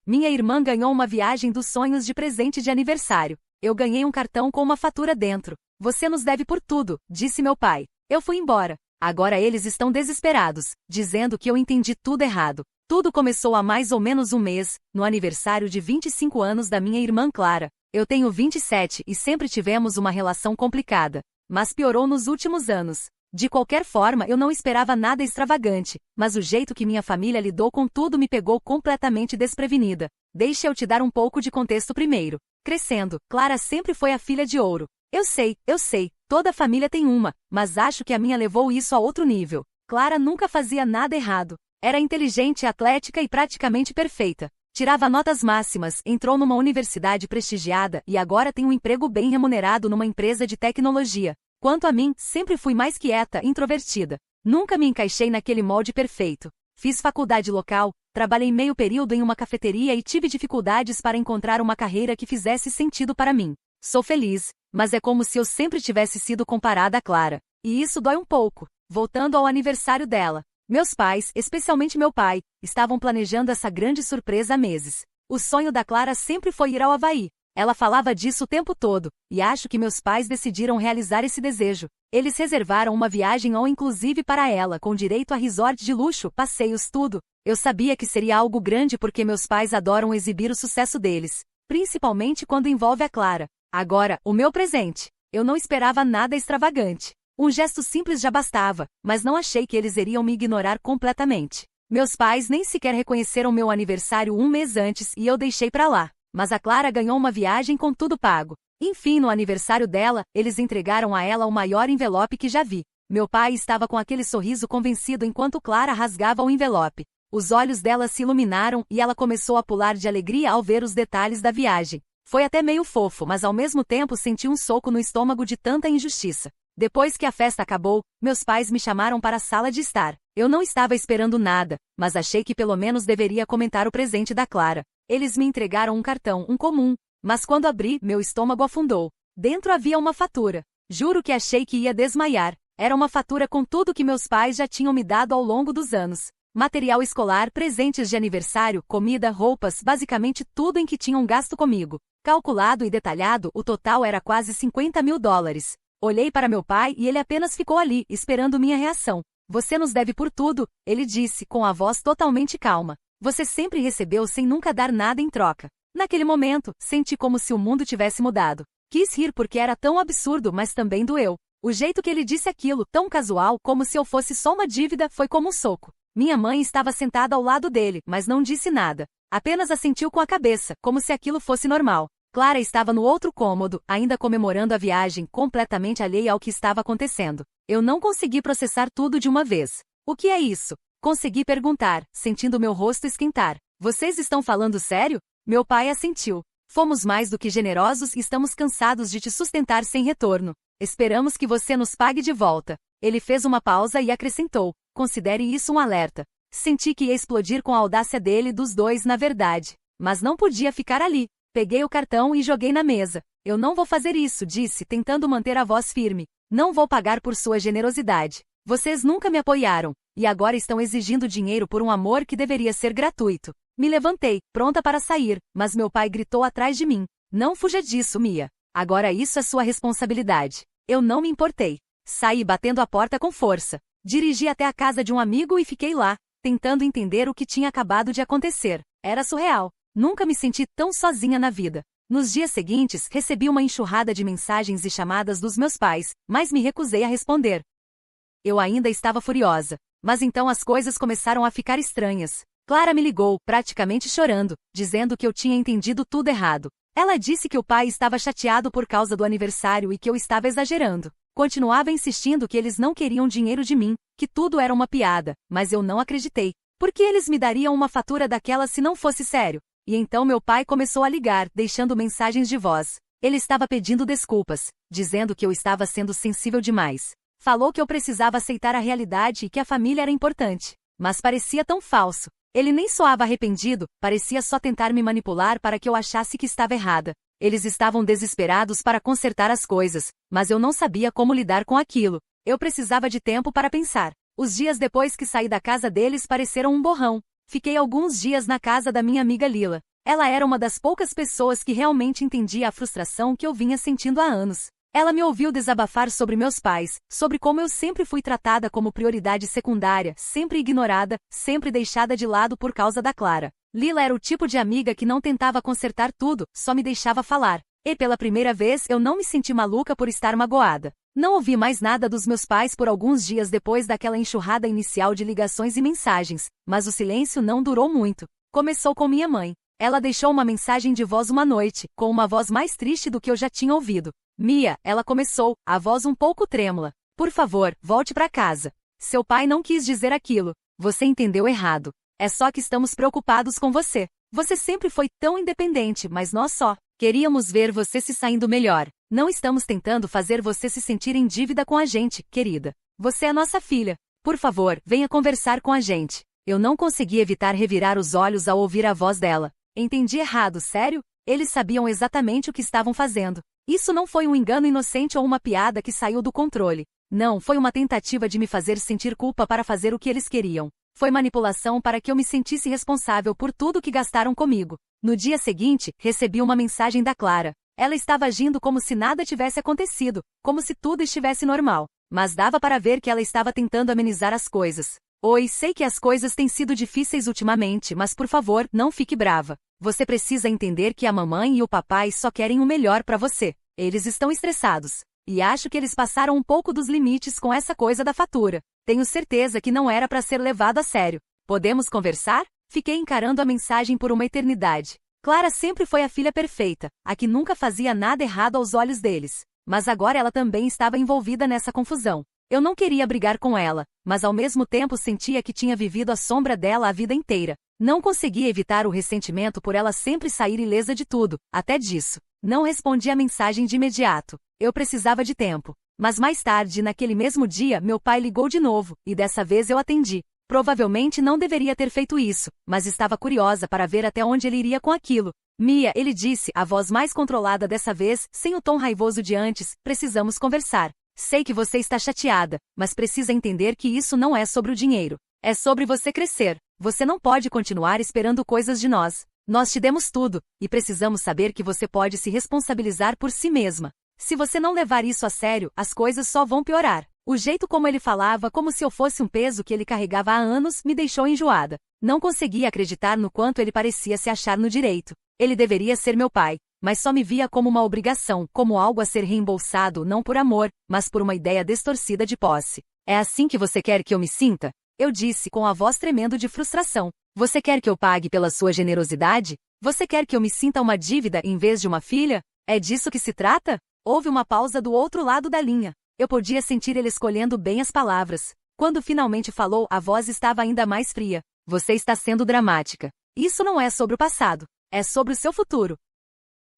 Minha irmã ganhou uma viagem dos sonhos de presente de aniversário. Eu ganhei um cartão com uma fatura dentro. Você nos deve por tudo, disse meu pai. Eu fui embora. Agora eles estão desesperados, dizendo que eu entendi tudo errado. Tudo começou há mais ou menos um mês, no aniversário de 25 anos da minha irmã Clara. Eu tenho 27 e sempre tivemos uma relação complicada, mas piorou nos últimos anos. De qualquer forma, eu não esperava nada extravagante, mas o jeito que minha família lidou com tudo me pegou completamente desprevenida. Deixa eu te dar um pouco de contexto primeiro. Crescendo, Clara sempre foi a filha de ouro. Eu sei, toda família tem uma, mas acho que a minha levou isso a outro nível. Clara nunca fazia nada errado. Era inteligente, atlética e praticamente perfeita. Tirava notas máximas, entrou numa universidade prestigiada e agora tem um emprego bem remunerado numa empresa de tecnologia. Quanto a mim, sempre fui mais quieta, introvertida. Nunca me encaixei naquele molde perfeito. Fiz faculdade local, trabalhei meio período em uma cafeteria e tive dificuldades para encontrar uma carreira que fizesse sentido para mim. Sou feliz, mas é como se eu sempre tivesse sido comparada a Clara. E isso dói um pouco. Voltando ao aniversário dela. Meus pais, especialmente meu pai, estavam planejando essa grande surpresa há meses. O sonho da Clara sempre foi ir ao Havaí. Ela falava disso o tempo todo, e acho que meus pais decidiram realizar esse desejo. Eles reservaram uma viagem all inclusive para ela, com direito a resort de luxo, passeios, tudo. Eu sabia que seria algo grande porque meus pais adoram exibir o sucesso deles, principalmente quando envolve a Clara. Agora, o meu presente. Eu não esperava nada extravagante. Um gesto simples já bastava, mas não achei que eles iriam me ignorar completamente. Meus pais nem sequer reconheceram meu aniversário um mês antes e eu deixei pra lá. Mas a Clara ganhou uma viagem com tudo pago. Enfim, no aniversário dela, eles entregaram a ela o maior envelope que já vi. Meu pai estava com aquele sorriso convencido enquanto Clara rasgava o envelope. Os olhos dela se iluminaram e ela começou a pular de alegria ao ver os detalhes da viagem. Foi até meio fofo, mas ao mesmo tempo senti um soco no estômago de tanta injustiça. Depois que a festa acabou, meus pais me chamaram para a sala de estar. Eu não estava esperando nada, mas achei que pelo menos deveria comentar o presente da Clara. Eles me entregaram um cartão, um comum, mas quando abri, meu estômago afundou. Dentro havia uma fatura. Juro que achei que ia desmaiar. Era uma fatura com tudo que meus pais já tinham me dado ao longo dos anos. Material escolar, presentes de aniversário, comida, roupas, basicamente tudo em que tinham gasto comigo. Calculado e detalhado, o total era quase $50.000. Olhei para meu pai e ele apenas ficou ali, esperando minha reação. Você nos deve por tudo, ele disse, com a voz totalmente calma. Você sempre recebeu sem nunca dar nada em troca. Naquele momento, senti como se o mundo tivesse mudado. Quis rir porque era tão absurdo, mas também doeu. O jeito que ele disse aquilo, tão casual, como se eu fosse só uma dívida, foi como um soco. Minha mãe estava sentada ao lado dele, mas não disse nada. Apenas assentiu com a cabeça, como se aquilo fosse normal. Clara estava no outro cômodo, ainda comemorando a viagem, completamente alheia ao que estava acontecendo. Eu não consegui processar tudo de uma vez. O que é isso? Consegui perguntar, sentindo meu rosto esquentar. Vocês estão falando sério? Meu pai assentiu. Fomos mais do que generosos e estamos cansados de te sustentar sem retorno. Esperamos que você nos pague de volta. Ele fez uma pausa e acrescentou. Considere isso um alerta. Senti que ia explodir com a audácia dele dos dois na verdade. Mas não podia ficar ali. Peguei o cartão e joguei na mesa. Eu não vou fazer isso, disse, tentando manter a voz firme. Não vou pagar por sua generosidade. Vocês nunca me apoiaram, e agora estão exigindo dinheiro por um amor que deveria ser gratuito. Me levantei, pronta para sair, mas meu pai gritou atrás de mim. Não fuja disso, Mia. Agora isso é sua responsabilidade. Eu não me importei. Saí batendo a porta com força. Dirigi até a casa de um amigo e fiquei lá, tentando entender o que tinha acabado de acontecer. Era surreal. Nunca me senti tão sozinha na vida. Nos dias seguintes, recebi uma enxurrada de mensagens e chamadas dos meus pais, mas me recusei a responder. Eu ainda estava furiosa. Mas então as coisas começaram a ficar estranhas. Clara me ligou, praticamente chorando, dizendo que eu tinha entendido tudo errado. Ela disse que o pai estava chateado por causa do aniversário e que eu estava exagerando. Continuava insistindo que eles não queriam dinheiro de mim, que tudo era uma piada, mas eu não acreditei. Por que eles me dariam uma fatura daquela se não fosse sério? E então meu pai começou a ligar, deixando mensagens de voz. Ele estava pedindo desculpas, dizendo que eu estava sendo sensível demais. Falou que eu precisava aceitar a realidade e que a família era importante. Mas parecia tão falso. Ele nem soava arrependido, parecia só tentar me manipular para que eu achasse que estava errada. Eles estavam desesperados para consertar as coisas, mas eu não sabia como lidar com aquilo. Eu precisava de tempo para pensar. Os dias depois que saí da casa deles pareceram um borrão. Fiquei alguns dias na casa da minha amiga Lila. Ela era uma das poucas pessoas que realmente entendia a frustração que eu vinha sentindo há anos. Ela me ouviu desabafar sobre meus pais, sobre como eu sempre fui tratada como prioridade secundária, sempre ignorada, sempre deixada de lado por causa da Clara. Lila era o tipo de amiga que não tentava consertar tudo, só me deixava falar. E pela primeira vez eu não me senti maluca por estar magoada. Não ouvi mais nada dos meus pais por alguns dias depois daquela enxurrada inicial de ligações e mensagens, mas o silêncio não durou muito. Começou com minha mãe. Ela deixou uma mensagem de voz uma noite, com uma voz mais triste do que eu já tinha ouvido. Mia, ela começou, a voz um pouco trêmula. Por favor, volte para casa. Seu pai não quis dizer aquilo. Você entendeu errado. É só que estamos preocupados com você. Você sempre foi tão independente, mas nós só queríamos ver você se saindo melhor. Não estamos tentando fazer você se sentir em dívida com a gente, querida. Você é nossa filha. Por favor, venha conversar com a gente. Eu não consegui evitar revirar os olhos ao ouvir a voz dela. Entendi errado, sério? Eles sabiam exatamente o que estavam fazendo. Isso não foi um engano inocente ou uma piada que saiu do controle. Não, foi uma tentativa de me fazer sentir culpa para fazer o que eles queriam. Foi manipulação para que eu me sentisse responsável por tudo que gastaram comigo. No dia seguinte, recebi uma mensagem da Clara. Ela estava agindo como se nada tivesse acontecido, como se tudo estivesse normal. Mas dava para ver que ela estava tentando amenizar as coisas. Oi, sei que as coisas têm sido difíceis ultimamente, mas por favor, não fique brava. Você precisa entender que a mamãe e o papai só querem o melhor para você. Eles estão estressados. E acho que eles passaram um pouco dos limites com essa coisa da fatura. Tenho certeza que não era para ser levado a sério. Podemos conversar? Fiquei encarando a mensagem por uma eternidade. Clara sempre foi a filha perfeita, a que nunca fazia nada errado aos olhos deles. Mas agora ela também estava envolvida nessa confusão. Eu não queria brigar com ela, mas ao mesmo tempo sentia que tinha vivido à sombra dela a vida inteira. Não conseguia evitar o ressentimento por ela sempre sair ilesa de tudo, até disso. Não respondi a mensagem de imediato. Eu precisava de tempo. Mas mais tarde, naquele mesmo dia, meu pai ligou de novo, e dessa vez eu atendi. Provavelmente não deveria ter feito isso, mas estava curiosa para ver até onde ele iria com aquilo. Mia, ele disse, a voz mais controlada dessa vez, sem o tom raivoso de antes, precisamos conversar. Sei que você está chateada, mas precisa entender que isso não é sobre o dinheiro. É sobre você crescer. Você não pode continuar esperando coisas de nós. Nós te demos tudo, e precisamos saber que você pode se responsabilizar por si mesma. Se você não levar isso a sério, as coisas só vão piorar. O jeito como ele falava, como se eu fosse um peso que ele carregava há anos, me deixou enjoada. Não conseguia acreditar no quanto ele parecia se achar no direito. Ele deveria ser meu pai, mas só me via como uma obrigação, como algo a ser reembolsado não por amor, mas por uma ideia distorcida de posse. É assim que você quer que eu me sinta? Eu disse com a voz tremendo de frustração. Você quer que eu pague pela sua generosidade? Você quer que eu me sinta uma dívida em vez de uma filha? É disso que se trata? Houve uma pausa do outro lado da linha. Eu podia sentir ele escolhendo bem as palavras. Quando finalmente falou, a voz estava ainda mais fria. Você está sendo dramática. Isso não é sobre o passado. É sobre o seu futuro.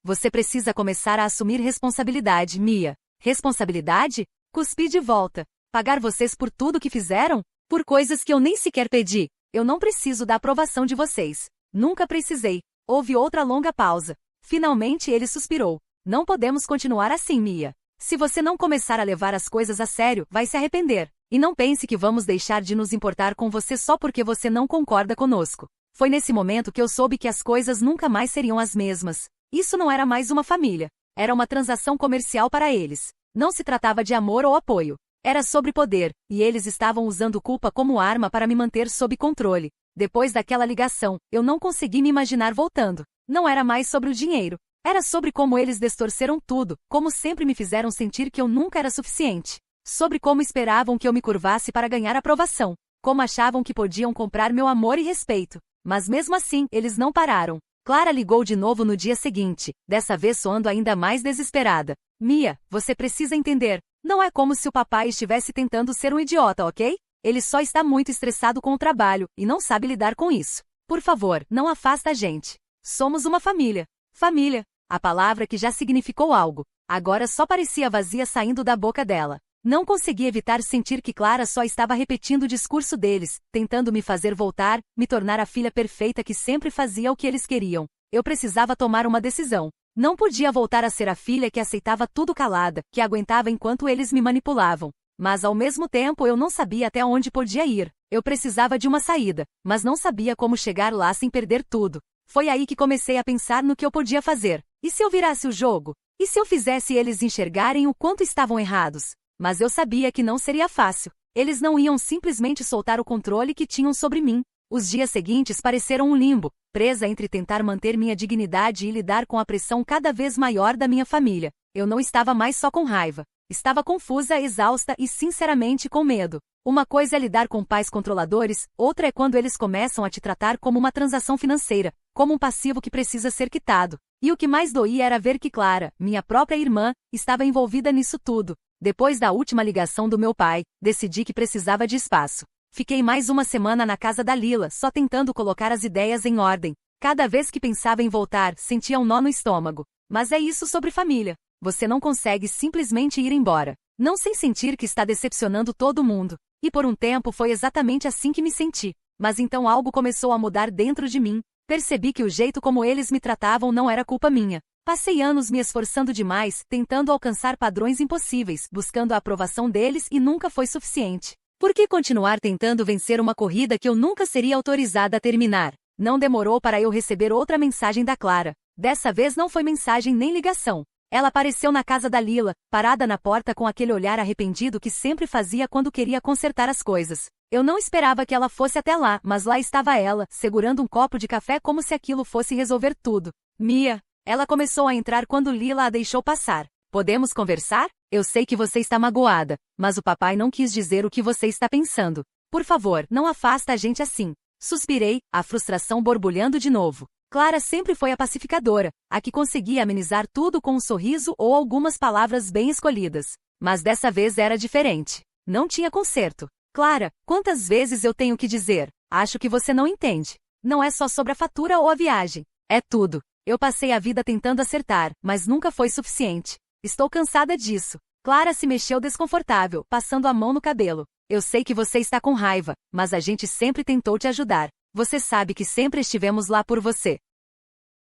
Você precisa começar a assumir responsabilidade, Mia. Responsabilidade? Cuspi de volta. Pagar vocês por tudo que fizeram? Por coisas que eu nem sequer pedi. Eu não preciso da aprovação de vocês. Nunca precisei. Houve outra longa pausa. Finalmente ele suspirou. Não podemos continuar assim, Mia. Se você não começar a levar as coisas a sério, vai se arrepender. E não pense que vamos deixar de nos importar com você só porque você não concorda conosco. Foi nesse momento que eu soube que as coisas nunca mais seriam as mesmas. Isso não era mais uma família. Era uma transação comercial para eles. Não se tratava de amor ou apoio. Era sobre poder, e eles estavam usando culpa como arma para me manter sob controle. Depois daquela ligação, eu não consegui me imaginar voltando. Não era mais sobre o dinheiro. Era sobre como eles distorceram tudo, como sempre me fizeram sentir que eu nunca era suficiente. Sobre como esperavam que eu me curvasse para ganhar aprovação. Como achavam que podiam comprar meu amor e respeito. Mas mesmo assim, eles não pararam. Clara ligou de novo no dia seguinte, dessa vez soando ainda mais desesperada. Mia, você precisa entender. Não é como se o papai estivesse tentando ser um idiota, ok? Ele só está muito estressado com o trabalho, e não sabe lidar com isso. Por favor, não afasta a gente. Somos uma família. Família. A palavra que já significou algo. Agora só parecia vazia saindo da boca dela. Não consegui evitar sentir que Clara só estava repetindo o discurso deles, tentando me fazer voltar, me tornar a filha perfeita que sempre fazia o que eles queriam. Eu precisava tomar uma decisão. Não podia voltar a ser a filha que aceitava tudo calada, que aguentava enquanto eles me manipulavam. Mas ao mesmo tempo eu não sabia até onde podia ir. Eu precisava de uma saída, mas não sabia como chegar lá sem perder tudo. Foi aí que comecei a pensar no que eu podia fazer. E se eu virasse o jogo? E se eu fizesse eles enxergarem o quanto estavam errados? Mas eu sabia que não seria fácil. Eles não iam simplesmente soltar o controle que tinham sobre mim. Os dias seguintes pareceram um limbo, presa entre tentar manter minha dignidade e lidar com a pressão cada vez maior da minha família. Eu não estava mais só com raiva. Estava confusa, exausta e sinceramente com medo. Uma coisa é lidar com pais controladores, outra é quando eles começam a te tratar como uma transação financeira, como um passivo que precisa ser quitado. E o que mais doía era ver que Clara, minha própria irmã, estava envolvida nisso tudo. Depois da última ligação do meu pai, decidi que precisava de espaço. Fiquei mais uma semana na casa da Lila, só tentando colocar as ideias em ordem. Cada vez que pensava em voltar, sentia um nó no estômago. Mas é isso sobre família. Você não consegue simplesmente ir embora, não sem sentir que está decepcionando todo mundo. E por um tempo foi exatamente assim que me senti. Mas então algo começou a mudar dentro de mim. Percebi que o jeito como eles me tratavam não era culpa minha. Passei anos me esforçando demais, tentando alcançar padrões impossíveis, buscando a aprovação deles e nunca foi suficiente. Por que continuar tentando vencer uma corrida que eu nunca seria autorizada a terminar? Não demorou para eu receber outra mensagem da Clara. Dessa vez não foi mensagem nem ligação. Ela apareceu na casa da Lila, parada na porta com aquele olhar arrependido que sempre fazia quando queria consertar as coisas. Eu não esperava que ela fosse até lá, mas lá estava ela, segurando um copo de café como se aquilo fosse resolver tudo. Mia. Ela começou a entrar quando Lila a deixou passar. Podemos conversar? Eu sei que você está magoada, mas o papai não quis dizer o que você está pensando. Por favor, não afasta a gente assim. Suspirei, a frustração borbulhando de novo. Clara sempre foi a pacificadora, a que conseguia amenizar tudo com um sorriso ou algumas palavras bem escolhidas. Mas dessa vez era diferente. Não tinha conserto. Clara, quantas vezes eu tenho que dizer? Acho que você não entende. Não é só sobre a fatura ou a viagem. É tudo. Eu passei a vida tentando acertar, mas nunca foi suficiente. Estou cansada disso. Clara se mexeu desconfortável, passando a mão no cabelo. Eu sei que você está com raiva, mas a gente sempre tentou te ajudar. Você sabe que sempre estivemos lá por você.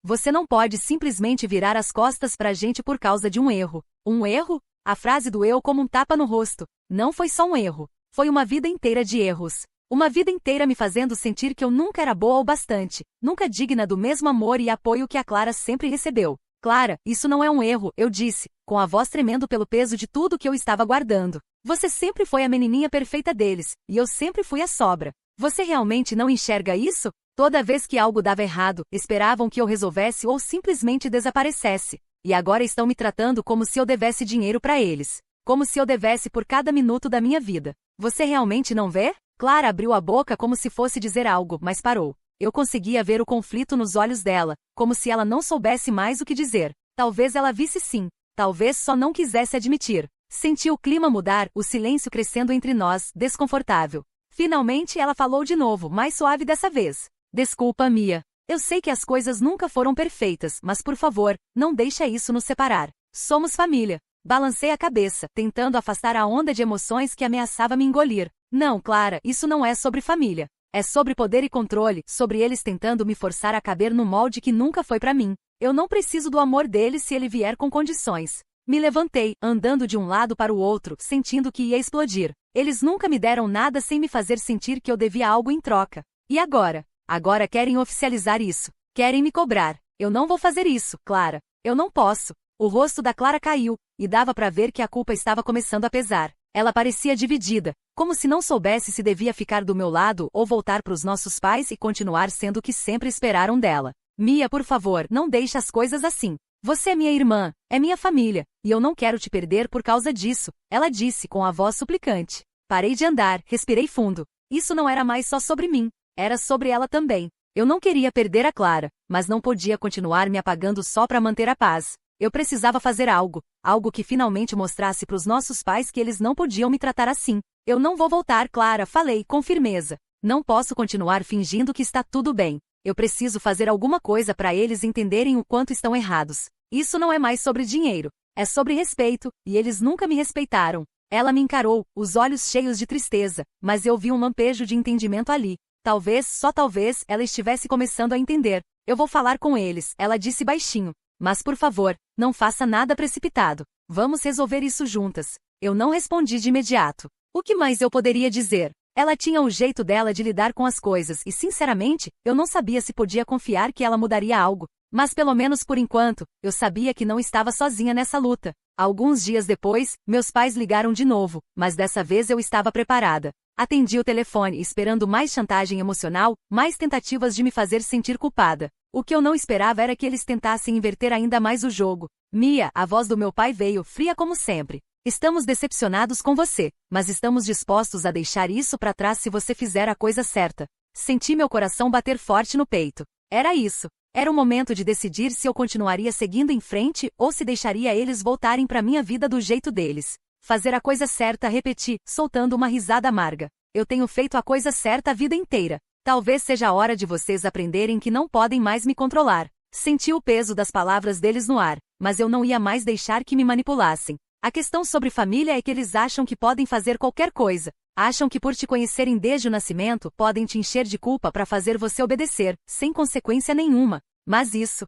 Você não pode simplesmente virar as costas pra gente por causa de um erro. Um erro? A frase doeu como um tapa no rosto. Não foi só um erro. Foi uma vida inteira de erros. Uma vida inteira me fazendo sentir que eu nunca era boa o bastante, nunca digna do mesmo amor e apoio que a Clara sempre recebeu. Clara, isso não é um erro, eu disse, com a voz tremendo pelo peso de tudo que eu estava guardando. Você sempre foi a menininha perfeita deles, e eu sempre fui a sobra. Você realmente não enxerga isso? Toda vez que algo dava errado, esperavam que eu resolvesse ou simplesmente desaparecesse. E agora estão me tratando como se eu devesse dinheiro para eles. Como se eu devesse por cada minuto da minha vida. Você realmente não vê? Clara abriu a boca como se fosse dizer algo, mas parou. Eu conseguia ver o conflito nos olhos dela, como se ela não soubesse mais o que dizer. Talvez ela visse sim. Talvez só não quisesse admitir. Senti o clima mudar, o silêncio crescendo entre nós, desconfortável. Finalmente ela falou de novo, mais suave dessa vez. Desculpa, Mia. Eu sei que as coisas nunca foram perfeitas, mas por favor, não deixa isso nos separar. Somos família. Balancei a cabeça, tentando afastar a onda de emoções que ameaçava me engolir. Não, Clara, isso não é sobre família. É sobre poder e controle, sobre eles tentando me forçar a caber no molde que nunca foi pra mim. Eu não preciso do amor deles se ele vier com condições. Me levantei, andando de um lado para o outro, sentindo que ia explodir. Eles nunca me deram nada sem me fazer sentir que eu devia algo em troca. E agora? Agora querem oficializar isso. Querem me cobrar. Eu não vou fazer isso, Clara. Eu não posso. O rosto da Clara caiu, e dava para ver que a culpa estava começando a pesar. Ela parecia dividida, como se não soubesse se devia ficar do meu lado ou voltar para os nossos pais e continuar sendo o que sempre esperaram dela. Mia, por favor, não deixe as coisas assim. Você é minha irmã, é minha família, e eu não quero te perder por causa disso, ela disse com a voz suplicante. Parei de andar, respirei fundo. Isso não era mais só sobre mim, era sobre ela também. Eu não queria perder a Clara, mas não podia continuar me apagando só para manter a paz. Eu precisava fazer algo que finalmente mostrasse para os nossos pais que eles não podiam me tratar assim. Eu não vou voltar, Clara, falei com firmeza. Não posso continuar fingindo que está tudo bem. Eu preciso fazer alguma coisa para eles entenderem o quanto estão errados. Isso não é mais sobre dinheiro. É sobre respeito, e eles nunca me respeitaram. Ela me encarou, os olhos cheios de tristeza, mas eu vi um lampejo de entendimento ali. Talvez, só talvez, ela estivesse começando a entender. Eu vou falar com eles, ela disse baixinho. Mas por favor, não faça nada precipitado. Vamos resolver isso juntas. Eu não respondi de imediato. O que mais eu poderia dizer? Ela tinha o jeito dela de lidar com as coisas e, sinceramente, eu não sabia se podia confiar que ela mudaria algo. Mas pelo menos por enquanto, eu sabia que não estava sozinha nessa luta. Alguns dias depois, meus pais ligaram de novo, mas dessa vez eu estava preparada. Atendi o telefone esperando mais chantagem emocional, mais tentativas de me fazer sentir culpada. O que eu não esperava era que eles tentassem inverter ainda mais o jogo. Mia, a voz do meu pai veio, fria como sempre. Estamos decepcionados com você, mas estamos dispostos a deixar isso para trás se você fizer a coisa certa. Senti meu coração bater forte no peito. Era isso. Era o momento de decidir se eu continuaria seguindo em frente ou se deixaria eles voltarem para minha vida do jeito deles. Fazer a coisa certa, repeti, soltando uma risada amarga. Eu tenho feito a coisa certa a vida inteira. Talvez seja a hora de vocês aprenderem que não podem mais me controlar. Senti o peso das palavras deles no ar, mas eu não ia mais deixar que me manipulassem. A questão sobre família é que eles acham que podem fazer qualquer coisa. Acham que por te conhecerem desde o nascimento, podem te encher de culpa para fazer você obedecer, sem consequência nenhuma. Mas isso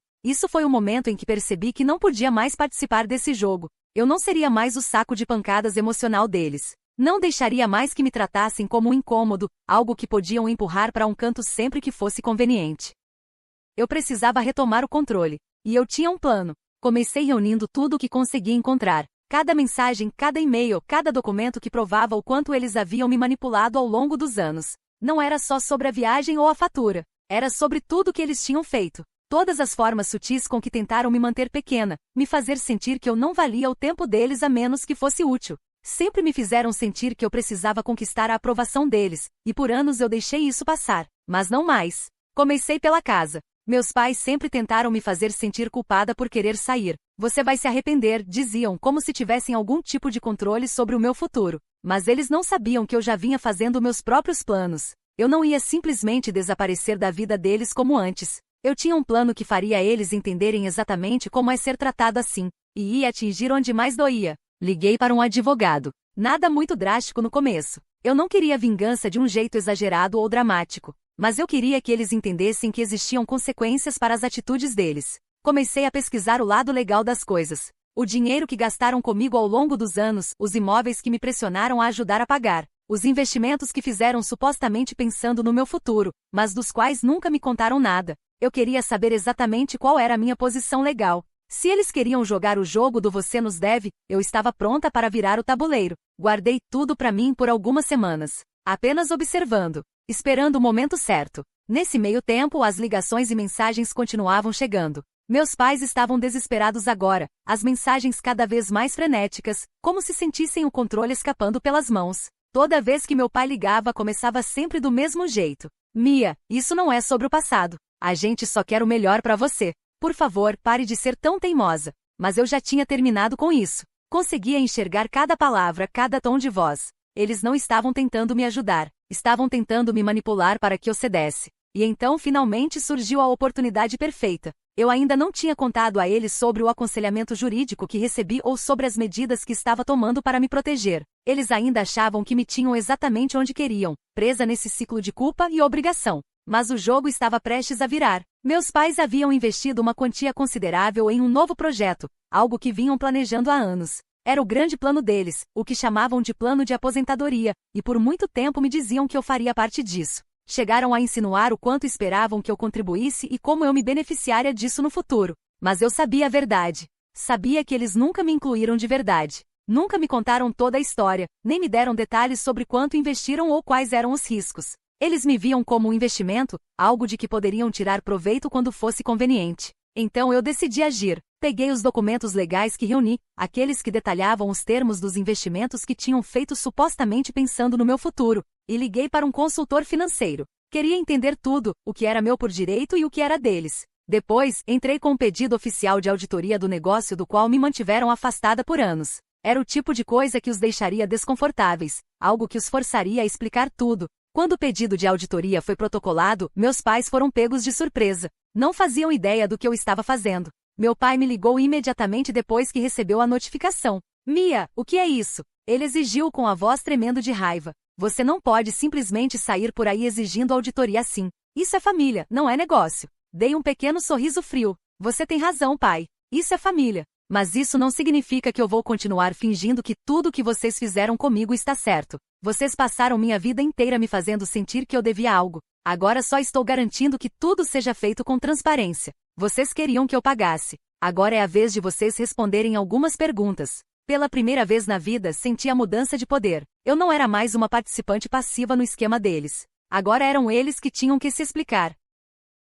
foi o momento em que percebi que não podia mais participar desse jogo. Eu não seria mais o saco de pancadas emocional deles. Não deixaria mais que me tratassem como um incômodo, algo que podiam empurrar para um canto sempre que fosse conveniente. Eu precisava retomar o controle. E eu tinha um plano. Comecei reunindo tudo o que consegui encontrar. Cada mensagem, cada e-mail, cada documento que provava o quanto eles haviam me manipulado ao longo dos anos. Não era só sobre a viagem ou a fatura. Era sobre tudo o que eles tinham feito. Todas as formas sutis com que tentaram me manter pequena, me fazer sentir que eu não valia o tempo deles a menos que fosse útil. Sempre me fizeram sentir que eu precisava conquistar a aprovação deles, e por anos eu deixei isso passar, mas não mais. Comecei pela casa. Meus pais sempre tentaram me fazer sentir culpada por querer sair. Você vai se arrepender, diziam, como se tivessem algum tipo de controle sobre o meu futuro. Mas eles não sabiam que eu já vinha fazendo meus próprios planos. Eu não ia simplesmente desaparecer da vida deles como antes. Eu tinha um plano que faria eles entenderem exatamente como é ser tratado assim, e ia atingir onde mais doía. Liguei para um advogado. Nada muito drástico no começo. Eu não queria vingança de um jeito exagerado ou dramático, mas eu queria que eles entendessem que existiam consequências para as atitudes deles. Comecei a pesquisar o lado legal das coisas. O dinheiro que gastaram comigo ao longo dos anos, os imóveis que me pressionaram a ajudar a pagar, os investimentos que fizeram supostamente pensando no meu futuro, mas dos quais nunca me contaram nada. Eu queria saber exatamente qual era a minha posição legal. Se eles queriam jogar o jogo do você nos deve, eu estava pronta para virar o tabuleiro. Guardei tudo para mim por algumas semanas, apenas observando, esperando o momento certo. Nesse meio tempo, as ligações e mensagens continuavam chegando. Meus pais estavam desesperados agora, as mensagens cada vez mais frenéticas, como se sentissem o controle escapando pelas mãos. Toda vez que meu pai ligava, começava sempre do mesmo jeito. Mia, isso não é sobre o passado. A gente só quer o melhor para você. Por favor, pare de ser tão teimosa. Mas eu já tinha terminado com isso. Conseguia enxergar cada palavra, cada tom de voz. Eles não estavam tentando me ajudar. Estavam tentando me manipular para que eu cedesse. E então finalmente surgiu a oportunidade perfeita. Eu ainda não tinha contado a eles sobre o aconselhamento jurídico que recebi ou sobre as medidas que estava tomando para me proteger. Eles ainda achavam que me tinham exatamente onde queriam, presa nesse ciclo de culpa e obrigação. Mas o jogo estava prestes a virar. Meus pais haviam investido uma quantia considerável em um novo projeto, algo que vinham planejando há anos. Era o grande plano deles, o que chamavam de plano de aposentadoria, e por muito tempo me diziam que eu faria parte disso. Chegaram a insinuar o quanto esperavam que eu contribuísse e como eu me beneficiaria disso no futuro. Mas eu sabia a verdade. Sabia que eles nunca me incluíram de verdade. Nunca me contaram toda a história, nem me deram detalhes sobre quanto investiram ou quais eram os riscos. Eles me viam como um investimento, algo de que poderiam tirar proveito quando fosse conveniente. Então eu decidi agir. Peguei os documentos legais que reuni, aqueles que detalhavam os termos dos investimentos que tinham feito supostamente pensando no meu futuro, e liguei para um consultor financeiro. Queria entender tudo, o que era meu por direito e o que era deles. Depois, entrei com um pedido oficial de auditoria do negócio do qual me mantiveram afastada por anos. Era o tipo de coisa que os deixaria desconfortáveis, algo que os forçaria a explicar tudo. Quando o pedido de auditoria foi protocolado, meus pais foram pegos de surpresa. Não faziam ideia do que eu estava fazendo. Meu pai me ligou imediatamente depois que recebeu a notificação. Mia, o que é isso? Ele exigiu com a voz tremendo de raiva. Você não pode simplesmente sair por aí exigindo auditoria assim. Isso é família, não é negócio. Dei um pequeno sorriso frio. Você tem razão, pai. Isso é família. Mas isso não significa que eu vou continuar fingindo que tudo que vocês fizeram comigo está certo. Vocês passaram minha vida inteira me fazendo sentir que eu devia algo. Agora só estou garantindo que tudo seja feito com transparência. Vocês queriam que eu pagasse. Agora é a vez de vocês responderem algumas perguntas. Pela primeira vez na vida senti a mudança de poder. Eu não era mais uma participante passiva no esquema deles. Agora eram eles que tinham que se explicar.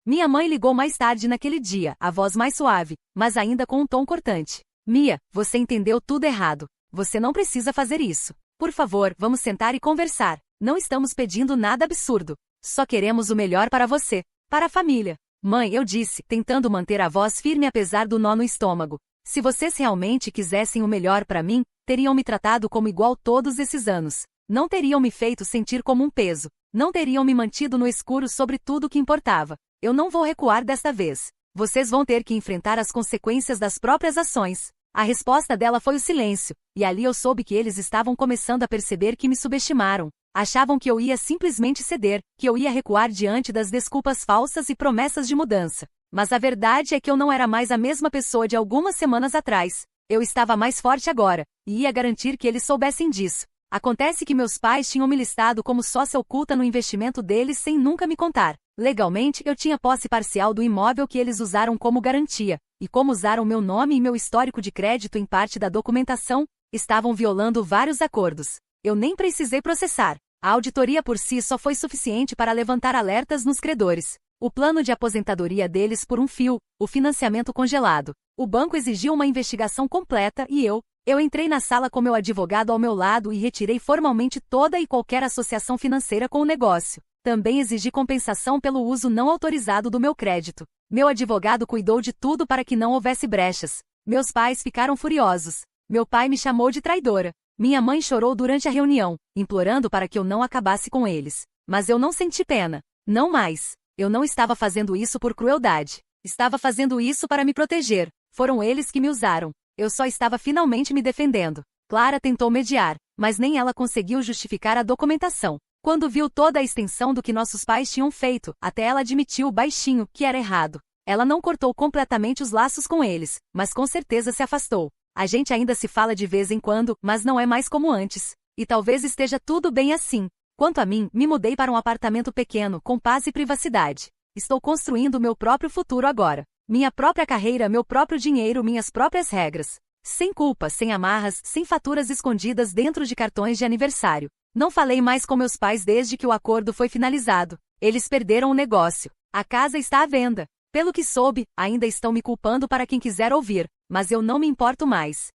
Minha mãe ligou mais tarde naquele dia, a voz mais suave, mas ainda com um tom cortante. Mia, você entendeu tudo errado. Você não precisa fazer isso. Por favor, vamos sentar e conversar. Não estamos pedindo nada absurdo. Só queremos o melhor para você, para a família. Mãe, eu disse, tentando manter a voz firme apesar do nó no estômago. Se vocês realmente quisessem o melhor para mim, teriam me tratado como igual todos esses anos. Não teriam me feito sentir como um peso. Não teriam me mantido no escuro sobre tudo o que importava. Eu não vou recuar desta vez. Vocês vão ter que enfrentar as consequências das próprias ações. A resposta dela foi o silêncio, e ali eu soube que eles estavam começando a perceber que me subestimaram. Achavam que eu ia simplesmente ceder, que eu ia recuar diante das desculpas falsas e promessas de mudança. Mas a verdade é que eu não era mais a mesma pessoa de algumas semanas atrás. Eu estava mais forte agora, e ia garantir que eles soubessem disso. Acontece que meus pais tinham me listado como sócia oculta no investimento deles sem nunca me contar. Legalmente, eu tinha posse parcial do imóvel que eles usaram como garantia, e como usaram meu nome e meu histórico de crédito em parte da documentação, estavam violando vários acordos. Eu nem precisei processar. A auditoria por si só foi suficiente para levantar alertas nos credores. O plano de aposentadoria deles por um fio, o financiamento congelado. O banco exigiu uma investigação completa e eu entrei na sala com meu advogado ao meu lado e retirei formalmente toda e qualquer associação financeira com o negócio. Também exigi compensação pelo uso não autorizado do meu crédito. Meu advogado cuidou de tudo para que não houvesse brechas. Meus pais ficaram furiosos. Meu pai me chamou de traidora. Minha mãe chorou durante a reunião, implorando para que eu não acabasse com eles. Mas eu não senti pena. Não mais. Eu não estava fazendo isso por crueldade. Estava fazendo isso para me proteger. Foram eles que me usaram. Eu só estava finalmente me defendendo. Clara tentou mediar, mas nem ela conseguiu justificar a documentação. Quando viu toda a extensão do que nossos pais tinham feito, até ela admitiu baixinho que era errado. Ela não cortou completamente os laços com eles, mas com certeza se afastou. A gente ainda se fala de vez em quando, mas não é mais como antes. E talvez esteja tudo bem assim. Quanto a mim, me mudei para um apartamento pequeno, com paz e privacidade. Estou construindo meu próprio futuro agora. Minha própria carreira, meu próprio dinheiro, minhas próprias regras. Sem culpa, sem amarras, sem faturas escondidas dentro de cartões de aniversário. Não falei mais com meus pais desde que o acordo foi finalizado. Eles perderam o negócio. A casa está à venda. Pelo que soube, ainda estão me culpando para quem quiser ouvir, mas eu não me importo mais.